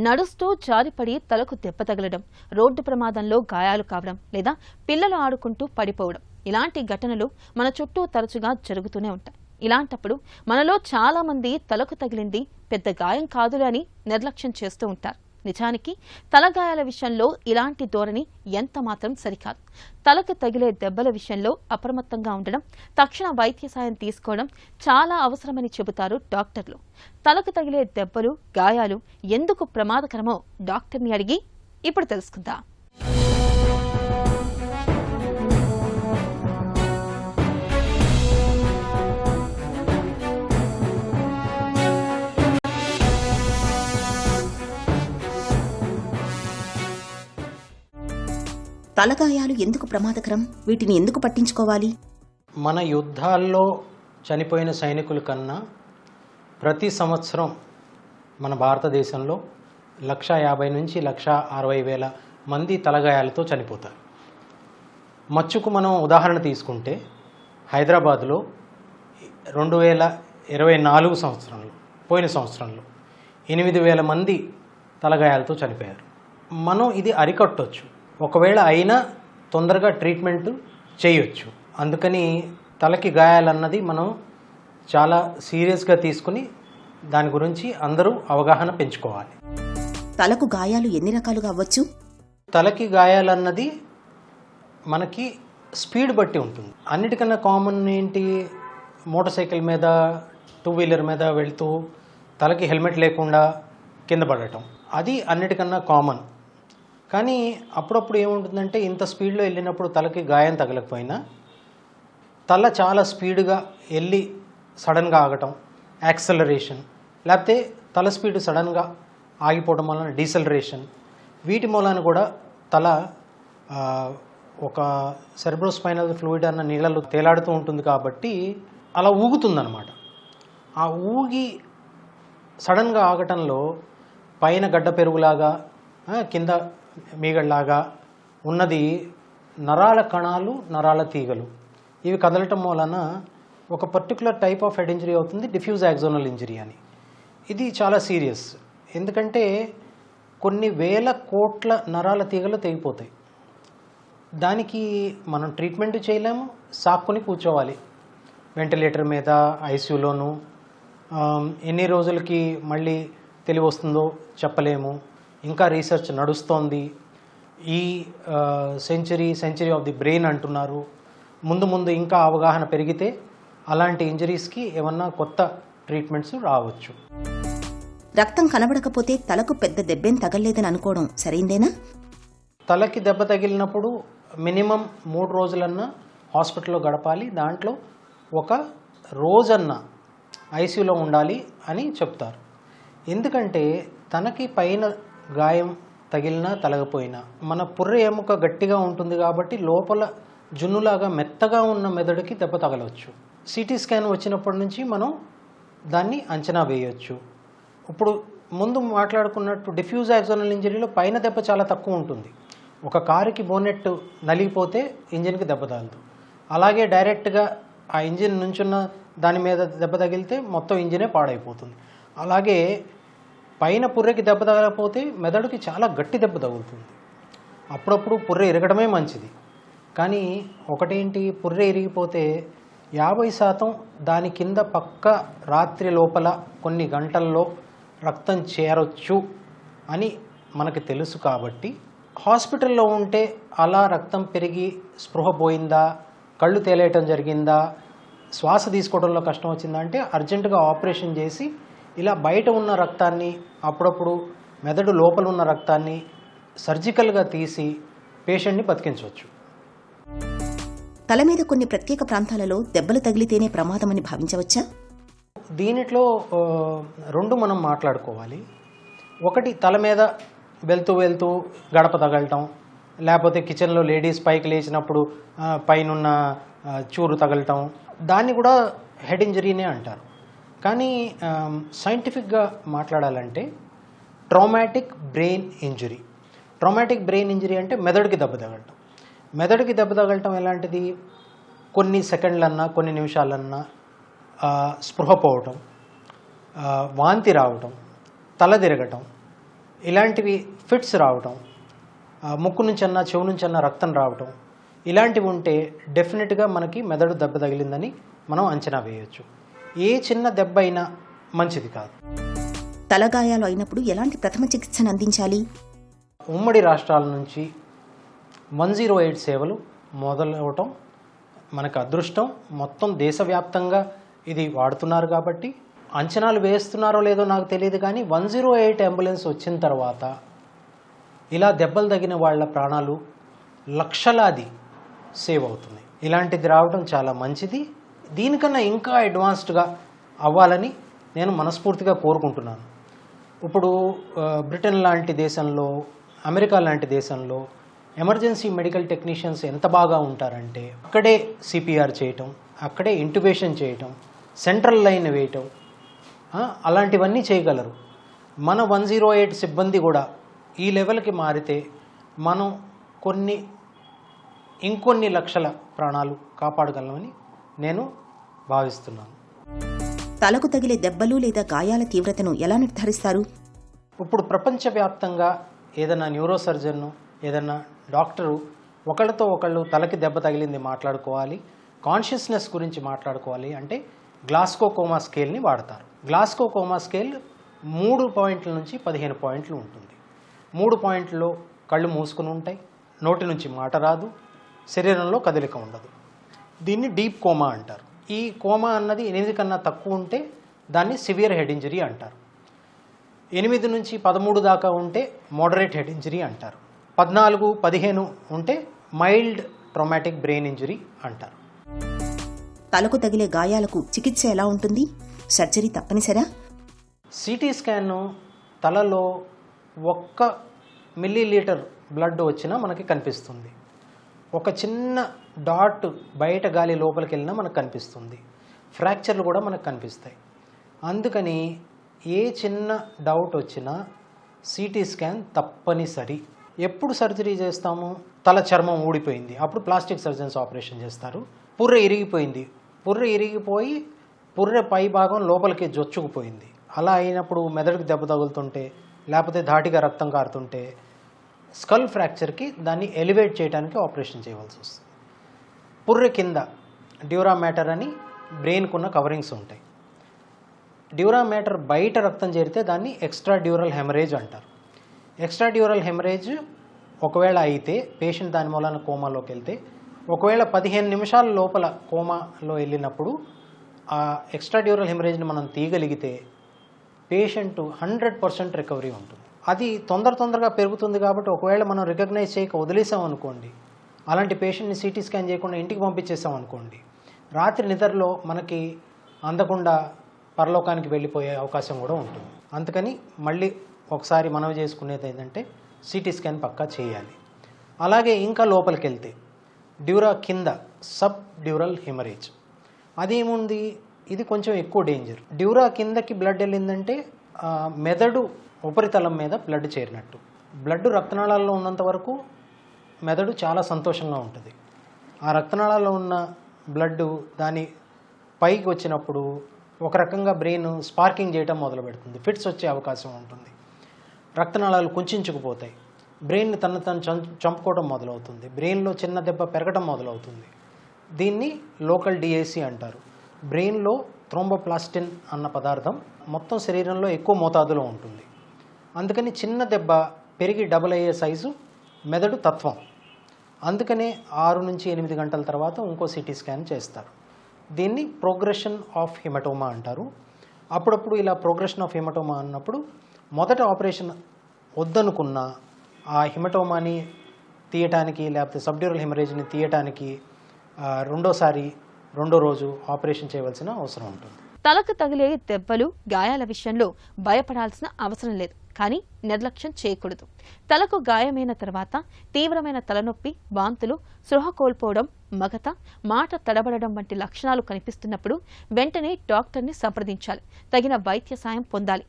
నడుస్తూ జారిపడి తలకు దెబ్బ తగలడం, రోడ్డు ప్రమాదంలో గాయాలు కావడం లేదా పిల్లలు ఆడుకుంటూ పడిపోవడం ఇలాంటి ఘటనలు మన చుట్టూ తరచుగా జరుగుతూనే ఉంటాయి. ఇలాంటప్పుడు మనలో చాలా మంది తలకు తగిలింది పెద్ద గాయం కాదులే అని నిర్లక్ష్యం చేస్తూ ఉంటారు. నిజానికి తలగాయాల విషయంలో ఇలాంటి ధోరణి ఎంత మాత్రం సరికాదు. తలకు తగిలే దెబ్బల విషయంలో అప్రమత్తంగా ఉండడం, తక్షణ వైద్య సాయం తీసుకోవడం చాలా అవసరమని చెబుతారు డాక్టర్లు. తలకు తగిలే దెబ్బలు, గాయాలు ఎందుకు ప్రమాదకరమో డాక్టర్ని అడిగి ఇప్పుడు తెలుసుకుందాం. తలగాయాలు ఎందుకు ప్రమాదకరం? వీటిని ఎందుకు పట్టించుకోవాలి? మన యుద్ధాల్లో చనిపోయిన సైనికుల కన్నా ప్రతి సంవత్సరం మన భారతదేశంలో 150,000 నుంచి 160,000 మంది తలగాయాలతో చనిపోతారు. మచ్చుకు మనం ఉదాహరణ తీసుకుంటే హైదరాబాద్లో 2024 సంవత్సరంలో, పోయిన సంవత్సరంలో 8,000 మంది తలగాయాలతో చనిపోయారు. మనం ఇది అరికట్టొచ్చు, ఒకవేళ అయినా తొందరగా ట్రీట్మెంట్ చేయొచ్చు. అందుకని తలకి గాయాలన్నది మనం చాలా సీరియస్గా తీసుకుని దాని గురించి అందరూ అవగాహన పెంచుకోవాలి. తలకు గాయాలు ఎన్ని రకాలుగా అవ్వచ్చు? తలకి గాయాలన్నది మనకి స్పీడ్ బట్టి ఉంటుంది. అన్నిటికన్నా కామన్ ఏంటి, మోటార్ సైకిల్ మీద, 2 వీలర్ మీద వెళ్తూ తలకి హెల్మెట్ లేకుండా కింద పడటం, అది అన్నిటికన్నా కామన్. కానీ అప్పుడప్పుడు ఏముంటుందంటే, ఇంత స్పీడ్లో వెళ్ళినప్పుడు తలకి గాయం తగలకపోయినా తల చాలా స్పీడ్గా వెళ్ళి సడన్గా ఆగటం, యాక్సలరేషన్, లేకపోతే తల స్పీడ్ సడన్గా ఆగిపోవడం వలన డీసెలరేషన్, వీటి మూలాన కూడా తల ఒక సెరెబ్రోస్పైనల్ ఫ్లూయిడ్ అన్న నీళ్ళలో తేలాడుతూ ఉంటుంది కాబట్టి అలా ఊగుతుందన్నమాట. ఆ ఊగి సడన్గా ఆగటంలో పైన గడ్డ పెరుగులాగా కింద మీగడలాగా ఉన్నది నరాల కణాలు, నరాల తీగలు. ఇవి కదలటం వలన ఒక particular type of head injury అవుతుంది, డిఫ్యూజ్ యాక్సోనల్ ఇంజరీ అని. ఇది చాలా సీరియస్, ఎందుకంటే కొన్ని వేల కోట్ల నరాల తీగలు తెగిపోతాయి. దానికి మనం ట్రీట్మెంట్ చేయలేము, సాక్కుని కూర్చోవాలి వెంటిలేటర్ మీద, ఐసీయూలోను. ఎన్ని రోజులకి మళ్ళీ తెలివి వస్తుందో చెప్పలేము. ఇంకా రీసెర్చ్ నడుస్తోంది. ఈ సెంచరీ ఆఫ్ ది బ్రెయిన్ అంటున్నారు. ముందు ఇంకా అవగాహన పెరిగితే అలాంటి ఇంజరీస్కి ఏమన్నా కొత్త ట్రీట్మెంట్స్ రావచ్చు. రక్తం కనబడకపోతే తలకు పెద్ద దెబ్బేం తగలలేదని అనుకోవడం సరైందేనా? తలకి దెబ్బ తగిలినప్పుడు మినిమం 3 రోజులన్నా హాస్పిటల్లో గడపాలి. దాంట్లో 1 రోజన్నా ఐసీయూలో ఉండాలి అని చెప్తారు. ఎందుకంటే తనకి పైన గాయం తగిలినా తలగపోయినా మన పుర్రె ఎముక గట్టిగా ఉంటుంది కాబట్టి లోపల జున్నులాగా మెత్తగా ఉన్న మెదడుకి దెబ్బ తగలవచ్చు. సిటీ స్కాన్ వచ్చినప్పటి నుంచి మనం దాన్ని అంచనా వేయవచ్చు. ఇప్పుడు ముందు మాట్లాడుకున్నట్టు డిఫ్యూజ్ యాక్సోనల్ ఇంజరీలో పైన దెబ్బ చాలా తక్కువ ఉంటుంది. ఒక కారుకి బోనెట్ నలిగిపోతే ఇంజిన్కి దెబ్బ తగలదు. అలాగే డైరెక్ట్గా ఆ ఇంజిన్ నుంచున్న దాని మీద దెబ్బ తగిలితే మొత్తం ఇంజినే పాడైపోతుంది. అలాగే పైన పుర్రెకి దెబ్బ తగలకపోతే మెదడుకి చాలా గట్టి దెబ్బ తగులుతుంది. అప్పుడప్పుడు పుర్రె ఇరగడమే మంచిది. కానీ ఒకటేంటి, పుర్రె ఇరిగిపోతే 50% దాని కింద పక్క రాత్రి లోపల కొన్ని గంటల్లో రక్తం చేరొచ్చు అని మనకు తెలుసు. కాబట్టి హాస్పిటల్లో ఉంటే అలా రక్తం పెరిగి స్పృహ పోయిందా, కళ్ళు తేలేయటం జరిగిందా, శ్వాస తీసుకోవడంలో కష్టం వచ్చిందా అంటే అర్జెంటుగా ఆపరేషన్ చేసి ఇలా బయట ఉన్న రక్తాన్ని, అప్పుడప్పుడు మెదడు లోపల ఉన్న రక్తాన్ని సర్జికల్గా తీసి పేషెంట్ని బతికించవచ్చు. తల మీద కొన్ని ప్రత్యేక ప్రాంతాలలో దెబ్బలు తగిలితేనే ప్రమాదమని భావించవచ్చా? దీనిలో 2 మనం మాట్లాడుకోవాలి. ఒకటి, తల మీద వెళ్తూ గడప తగలటం, లేకపోతే కిచెన్లో లేడీస్ పైకి లేచినప్పుడు పైనున్న చూరు తగలటం, దాన్ని కూడా హెడ్ ఇంజరీనే అంటారు. కానీ సైంటిఫిక్గా మాట్లాడాలంటే traumatic brain injury. Traumatic brain injury అంటే మెదడుకి దెబ్బ తగలటం. మెదడుకి దెబ్బ తగలటం ఎలాంటిది, కొన్ని సెకండ్లన్నా కొన్ని నిమిషాలన్నా స్పృహ పోవటం, వాంతి రావటం, తల తిరగటం, ఇలాంటివి ఫిట్స్ రావటం, ముక్కు నుంచి అన్నా చెవు నుంచి అన్నా రక్తం రావటం, ఇలాంటివి ఉంటే డెఫినెట్గా మనకి మెదడు దెబ్బ తగిలిందని మనం అంచనా వేయవచ్చు. ఏ చిన్న దెబ్బ అయినా మంచిది కాదు. తలగాయాలు అయినప్పుడు ఎలాంటి ప్రథమ చికిత్సను అందించాలి? ఉమ్మడి రాష్ట్రాల నుంచి 108 సేవలు మొదలవటం మనకు అదృష్టం. మొత్తం దేశవ్యాప్తంగా ఇది వాడుతున్నారు కాబట్టి, అంచనాలు వేస్తున్నారో లేదో నాకు తెలియదు కానీ 108 అంబులెన్స్ వచ్చిన తర్వాత ఇలా దెబ్బలు తగిన వాళ్ళ ప్రాణాలు లక్షలాది సేవ్ అవుతున్నాయి. ఇలాంటిది రావడం చాలా మంచిది. దీనికన్నా ఇంకా అడ్వాన్స్డ్గా అవ్వాలని నేను మనస్ఫూర్తిగా కోరుకుంటున్నాను. ఇప్పుడు బ్రిటన్ లాంటి దేశంలో, అమెరికా లాంటి దేశంలో ఎమర్జెన్సీ మెడికల్ టెక్నీషియన్స్ ఎంత బాగా ఉంటారంటే అక్కడే సిపిఆర్ చేయటం, అక్కడే ఇంట్యుబేషన్ చేయటం, సెంట్రల్ లైన్ వేయటం, అలాంటివన్నీ చేయగలరు. మన 108 సిబ్బంది కూడా ఈ లెవెల్కి మారితే మనం ఇంకొన్ని లక్షల ప్రాణాలు కాపాడగలమని నేను భావిస్తున్నాను. తలకు తగిలే దెబ్బలు లేదా గాయాల తీవ్రతను ఎలా నిర్ధారిస్తారు? ఇప్పుడు ప్రపంచవ్యాప్తంగా ఏదైనా న్యూరో సర్జన్, ఏదైనా డాక్టరు ఒకళ్ళతో ఒకళ్ళు తలకి దెబ్బ తగిలింది మాట్లాడుకోవాలి, కాన్షియస్నెస్ గురించి మాట్లాడుకోవాలి అంటే గ్లాస్కో కోమా స్కేల్ని వాడతారు. గ్లాస్కో కోమా స్కేల్ 3 పాయింట్ల నుంచి 15 పాయింట్లు ఉంటుంది. 3 పాయింట్లో కళ్ళు మూసుకుని ఉంటాయి, నోటి నుంచి మాట రాదు, శరీరంలో కదలిక ఉండదు. దీన్ని డీప్ కోమా అంటారు. ఈ కోమా అన్నది 8 కన్నా తక్కువ ఉంటే దాన్ని సివియర్ హెడ్ ఇంజరీ అంటారు. 8 నుంచి 13 దాకా ఉంటే మోడరేట్ హెడ్ ఇంజరీ అంటారు. 14, 15 ఉంటే మైల్డ్ ట్రామాటిక్ బ్రెయిన్ ఇంజరీ అంటారు. తలకు తగిలే గాయాలకు చికిత్స ఎలా ఉంటుంది? సర్జరీ తప్పనిసరా? సిటీ స్కాన్ తలలో 1 మిల్లీలీటర్ బ్లడ్ వచ్చినా మనకి కనిపిస్తుంది. ఒక చిన్న డాట్ బయట గాలి లోపలికి వెళ్ళినా మనకు కనిపిస్తుంది. ఫ్రాక్చర్లు కూడా మనకు కనిపిస్తాయి. అందుకని ఏ చిన్న డౌట్ వచ్చినా సిటీ స్కాన్ తప్పనిసరి. ఎప్పుడు సర్జరీ చేస్తాము? తల చర్మం ఊడిపోయింది, అప్పుడు ప్లాస్టిక్ సర్జన్స్ ఆపరేషన్ చేస్తారు. పుర్రె ఇరిగిపోయింది, పుర్రె ఇరిగిపోయి పుర్రె పై భాగం లోపలికి జొచ్చుకుపోయింది. అలా అయినప్పుడు మెదడుకు దెబ్బ తగులుతుంటే, లేకపోతే ధాటిగా రక్తం కారుతుంటే స్కల్ ఫ్రాక్చర్కి దాన్ని ఎలివేట్ చేయడానికి ఆపరేషన్ చేయవలసి వస్తుంది. పుర్రె కింద డ్యూరా మ్యాటర్ అని బ్రెయిన్కు ఉన్న కవరింగ్స్ ఉంటాయి. డ్యూరా మ్యాటర్ బయట రక్తం చేరితే దాన్ని ఎక్స్ట్రా డ్యూరల్ హెమరేజ్ అంటారు. ఎక్స్ట్రా డ్యూరల్ హెమరేజ్ ఒకవేళ అయితే పేషెంట్ దాని మూలన కోమాలోకి వెళ్తే, ఒకవేళ 15 నిమిషాల లోపల కోమాలో వెళ్ళినప్పుడు ఆ ఎక్స్ట్రా డ్యూరల్ హెమరేజ్ని మనం తీయగలిగితే పేషెంట్ 100% రికవరీ ఉంటుంది. అది తొందరగా పెరుగుతుంది కాబట్టి ఒకవేళ మనం రికగ్నైజ్ చేయక వదిలేసాం అనుకోండి, అలాంటి పేషెంట్ని సిటీ స్కాన్ చేయకుండా ఇంటికి పంపించేసాం అనుకోండి, రాత్రి నిద్రలో మనకి అందకుండా పరలోకానికి వెళ్ళిపోయే అవకాశం కూడా ఉంటుంది. అందుకని మళ్ళీ ఒకసారి మనవి చేసుకునేది ఏంటంటే సిటీ స్కాన్ పక్కా చేయాలి. అలాగే ఇంకా లోపలికి వెళ్తే డ్యూరా కింద సబ్ డ్యూరల్ హెమరేజ్, అదేముంది, ఇది కొంచెం ఎక్కువ డేంజర్. డ్యూరా కిందకి బ్లడ్ వెళ్ళిందంటే మెదడు ఉపరితలం మీద బ్లడ్ చేరినట్టు. బ్లడ్ రక్తనాళాల్లో ఉన్నంత వరకు మెదడు చాలా సంతోషంగా ఉంటుంది. ఆ రక్తనాళాల్లో ఉన్న బ్లడ్ దాని పైకి వచ్చినప్పుడు ఒక రకంగా బ్రెయిన్ స్పార్కింగ్ చేయడం మొదలు పెడుతుంది, ఫిట్స్ వచ్చే అవకాశం ఉంటుంది, రక్తనాళాలు కుంచుకుపోతాయి, బ్రెయిన్ తను చంపుకోవడం మొదలవుతుంది, బ్రెయిన్లో చిన్న దెబ్బ పెరగడం మొదలవుతుంది. దీన్ని లోకల్ డిఏసి అంటారు. బ్రెయిన్లో థ్రోంబోప్లాస్టిన్ అన్న పదార్థం మొత్తం శరీరంలో ఎక్కువ మోతాదులో ఉంటుంది. అందుకని చిన్న దెబ్బ పెరిగి డబుల్ అయ్యే సైజు మెదడు తత్వం. అందుకనే 6 నుంచి 8 గంటల తర్వాత ఇంకో సిటీ స్కాన్ చేస్తారు. దీన్ని ప్రోగ్రెషన్ ఆఫ్ హిమటోమా అంటారు. అప్పుడప్పుడు ఇలా ప్రోగ్రెషన్ ఆఫ్ హిమటోమా అన్నప్పుడు మొదట ఆపరేషన్ వద్దనుకున్న ఆ హిమటోమాని తీయటానికి లేకపోతే సబ్డ్యూరల్ హెమరేజ్ని తీయటానికి రెండో రోజు ఆపరేషన్ చేయవలసిన అవసరం ఉంటుంది. తలకు తగిలే దెబ్బలు, గాయాల విషయంలో భయపడాల్సిన అవసరం లేదు, కానీ నిర్లక్ష్యం చేయకూడదు. తలకు గాయమైన తర్వాత తీవ్రమైన తలనొప్పి, వాంతులు, స్పృహ కోల్పోవడం, మగత, మాట తడబడడం వంటి లక్షణాలు కనిపిస్తున్నప్పుడు వెంటనే డాక్టర్ని సంప్రదించాలి, తగిన వైద్య సాయం పొందాలి.